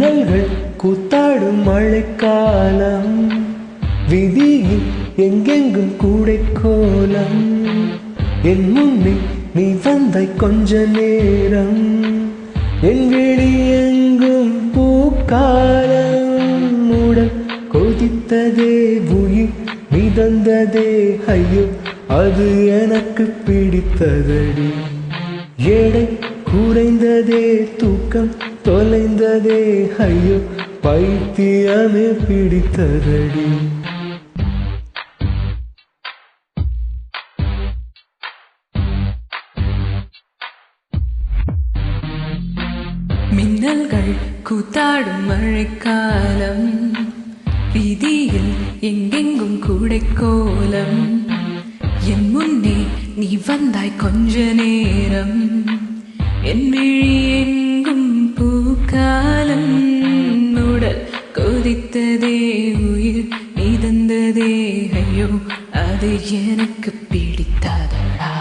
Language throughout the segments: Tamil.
மின்னல்கள் கூத்தாடும் மழைக்காலம், விதியில் எங்கெங்கும் கூடை கோலம். என் முன்னே நீ வந்தாய் கொஞ்ச நேரம், என் விழி எங்கும் பூக்காலம். உடல் கொதித்ததே, உயிர் மிதந்ததே, ஐயோ அது எனக்கு பிடித்ததடி. எடை குறைந்ததே, தூக்கம் தொலைந்ததே, ஐயோ பைத்தியமே பிடித்ததடி. மின்னல்கள் கூத்தாடும் மழைக்காலம், வீதியில் எங்கெங்கும் கூடை கோலம். என் முன்னே நீ வந்தாய் கொஞ்ச நேரம், என் விழி எங்கும் பூக்காலம். உடல் கொதித்ததே, உயிர் மிதந்ததே, ஐயோ அது எனக்கு பிடித்ததடா.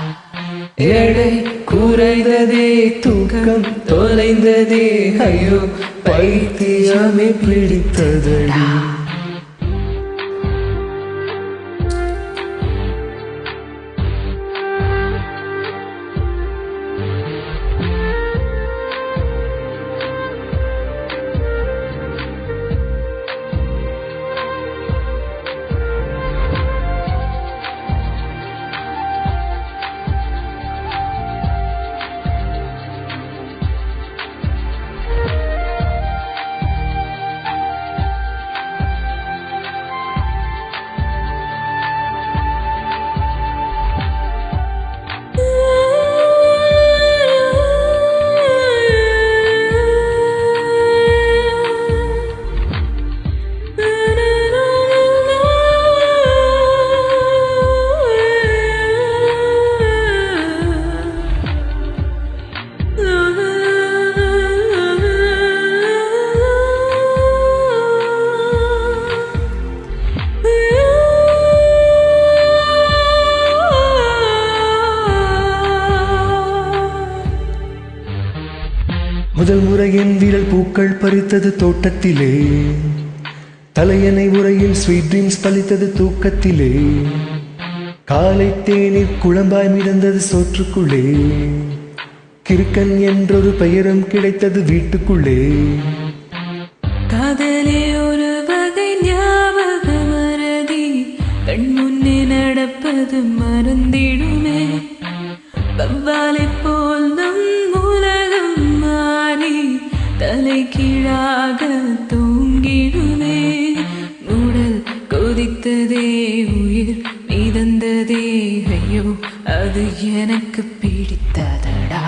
எடை குறைந்ததே, தூக்கம் தொலைந்ததே, ஐயோ பைத்தியமே பிடித்ததடி. முதல் முறை என் விரல் பூக்கள் பறித்தது தோட்டத்திலே, தலையணை உரையில் ஸ்வீட் ட்ரீம்ஸ் பலித்தது தூக்கத்திலே. காலை தேநீர் குழம்பாய் மிதந்தது சோற்றுக்குள்ளே, கிறுக்கன் என்றொரு பெயரும் கிடைத்தது வீட்டுக்குள்ளே. காதலே ஒரு வகை ஞாபக மறதி, கண் முன்னே நடப்பது மறந்திடுமே. வவ்வாலை போல் நம் உலகம் மாறி தலை கீழாக தூங்கிடுமே. உடல் கொதித்ததே, உயிர் மிதந்ததே, ஐயோ அது எனக்கு பிடித்ததடா.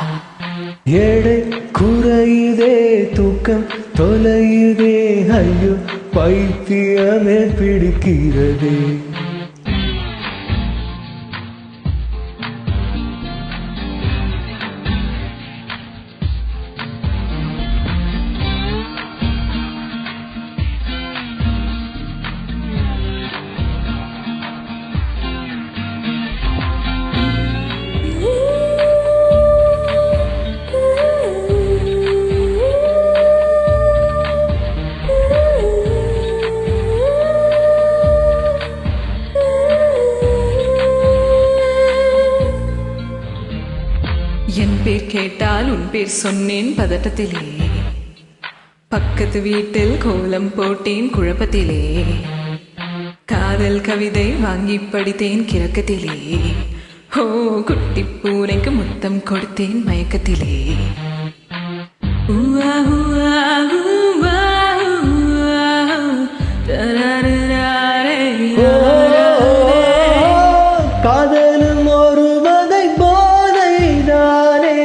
எடை குறையுதே, தூக்கம் தொலையுதே, ஐயோ பைத்தியமே பிடிக்கிறதே. என் பேர் கேட்டால் உன் பேர் சொன்னேன் பதட்டத்திலே, பக்கத்து வீட்டில் கோலம் போட்டேன் குழப்பத்திலே. காதல் கவிதை வாங்கி படித்தேன் கிறக்கத்திலே, ஓ குட்டி பூனைக்கு முத்தம் கொடுத்தேன் மயக்கத்திலே. ஊவா ஊவா ஊவா ஊவா, தரரரரரே. காதலும் ஒரு வகை போதை தானே,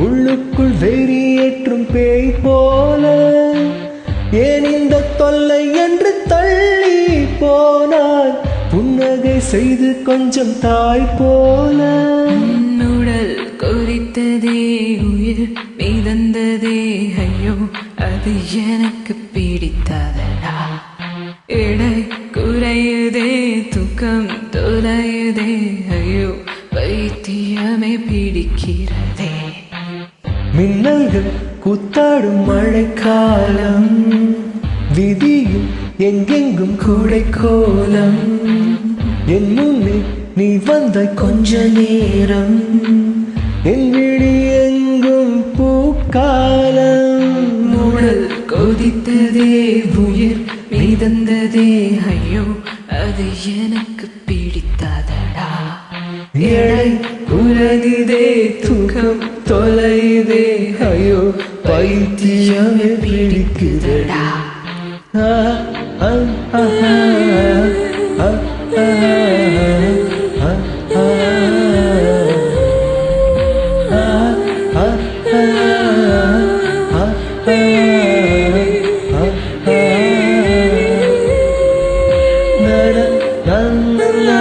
உள்ளுக்குள் வெறியேற்றும் பேய் போல. ஏன் இந்த தொல்லை என்று தள்ளி போனால், புன்னகை செய்து கொஞ்சம் தாய் போல. உடல் கொதித்ததே, உயிர் மிதந்ததே, ஐயோ அது எனக்கு பிடித்ததடா. எடை குறையுதே, தூக்கம் தொலையுதே, ஐயோ பைத்தியமே பிடிக்கிறதே. மின்னல்கள் கூத்தாடும் மழைக்காலம் விதியும் எங்கெங்கும் கூடை கோலம் என் முன்னே நீ வந்த கொஞ்ச நேரம் என் விழி எங்கும் பூக்காலம் உடல் கொதித்ததே உயிர் மிதந்ததே ஐயோ அது எனக்கு பிடித்ததடா எடை உலகுதே தூக்கம் தொலைதே ஐயோ பைத்தியமே பிடிக்குதடா na na na na